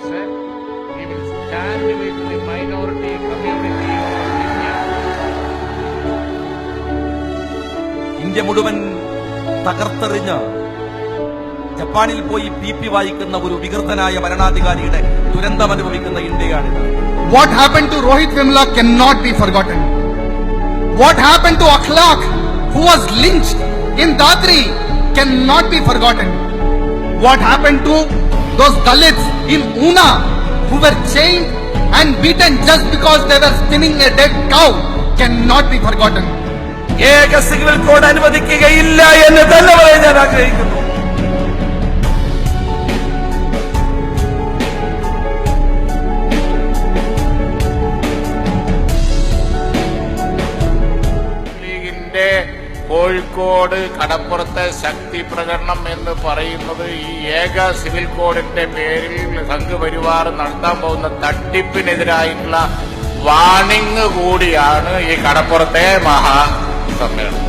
said we will stand with the minority community of India. India മുഴുവൻ തകർത്തെറിഞ്ഞ ജപ്പാനിൽ പോയി PP വായിക്കുന്ന ഒരു വികൃതനായ ഭരണാധികാരിയുടെ ദുരന്തം അനുഭവിക്കുന്ന ഇന്ത്യയാണിത്. What happened to Rohit Vemla cannot be forgotten. What happened to Akhlaq, who was lynched in Dadri, cannot be forgotten. What happened to those Dalits in Una who were chained and beaten just because they were spinning a dead cow cannot be forgotten. ഏക civil code അനുവദിക്കുകയില്ല എന്ന് തന്നെ പറയാൻ ഞാൻ ആഗ്രഹിക്കുന്നു. ലീഗിന്റെ കോഴിക്കോട് കടപ്പുറത്തെ ശക്തി പ്രകടനം എന്ന് പറയുന്നത് ഈ ഏക സിവിൽ കോഡിന്റെ പേരിൽ സംഘപരിവാർ നടത്താൻ പോകുന്ന തട്ടിപ്പിനെതിരായിട്ടുള്ള വാണിംഗ് കൂടിയാണ് ഈ കടപ്പുറത്തെ മഹാസമ്മേളനം.